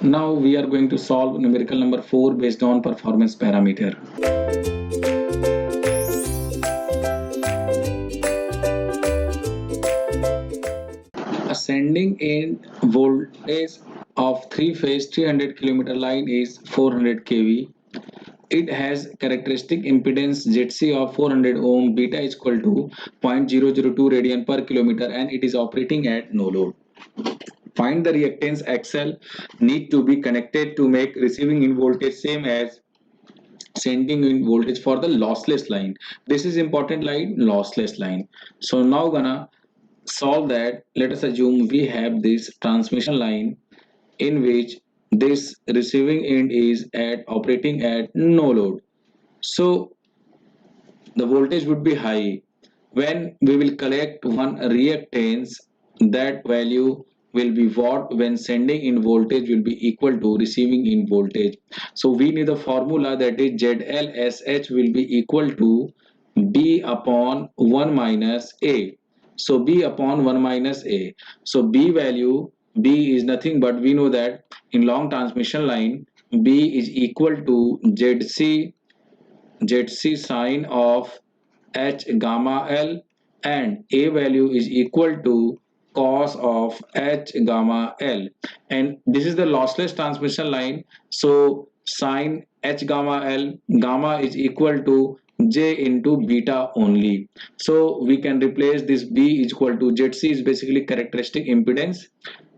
Now we are going to solve numerical number 4 based on performance parameter. Ascending end voltage of three-phase 300 km line is 400 kV. It has characteristic impedance ZC of 400 ohm, beta is equal to 0.002 radian per kilometer, and it is operating at no load. Find the reactance XL need to be connected to make receiving in voltage same as sending in voltage for the lossless line. This is important line, lossless line. So now gonna solve that. Let us assume we have this transmission line in which this receiving end is at operating at no load. So the voltage would be high. When we will collect one reactance, that value will be what when sending in voltage will be equal to receiving in voltage. So we need the formula, that is ZLSH will be equal to B upon 1 minus A. So B upon 1 minus A. So B value, B is nothing but we know that in long transmission line B is equal to ZC sine of H gamma L, and A value is equal to cos of H gamma L, and this is the lossless transmission line. So sine H gamma L, gamma is equal to J into beta only. So we can replace this B is equal to ZC is basically characteristic impedance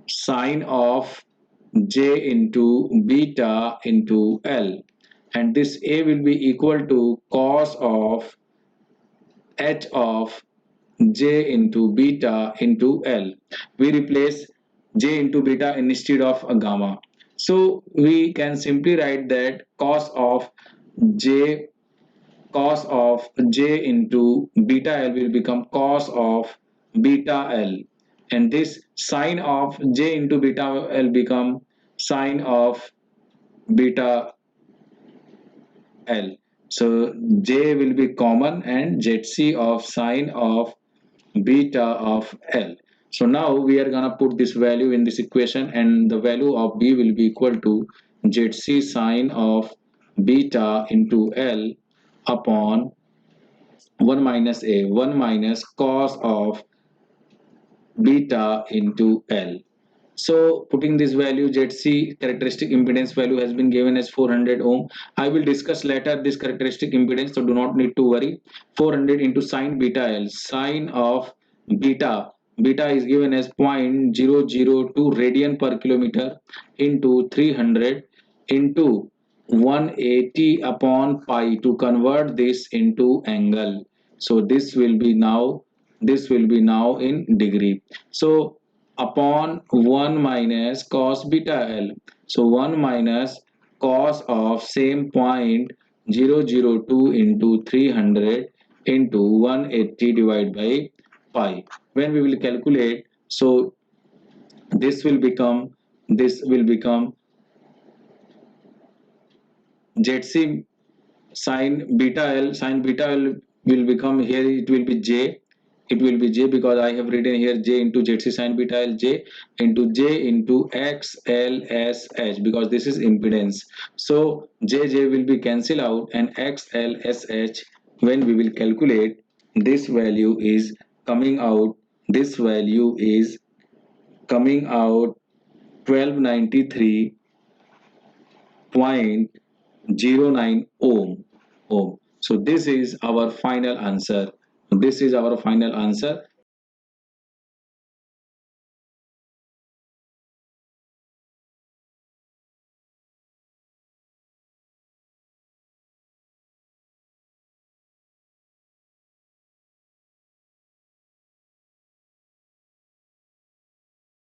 sine of J into beta into L, and this A will be equal to cos of H of J into beta into L. We replace J into beta instead of a gamma. So we can simply write that J cos of J into beta L will become cos of beta L, and this sine of J into beta L become sine of beta L. So J will be common and ZC of sine of beta of L. So now we are gonna put this value in this equation, and the value of B will be equal to ZC sine of beta into L upon 1 minus A, 1 minus cos of beta into L. So putting this value, ZC characteristic impedance value has been given as 400 ohm. I will discuss later this characteristic impedance, so do not need to worry. 400 into sine beta L, sine of beta, beta is given as 0.002 radian per kilometer into 300 into 180 upon pi to convert this into angle. So this will be now in degree. So upon 1 minus cos beta L. So 1 minus cos of same point 002 into 300 into 180 divided by pi. When we will calculate, so this will become ZC sine beta L will become, here it will be J, it will be J because I have written here J into ZC sine beta L, J into XLSH because this is impedance. So J will be cancel out, and XLSH, when we will calculate, this value is coming out, this value is coming out 1293.09 ohm. So this is our final answer. This is our final answer.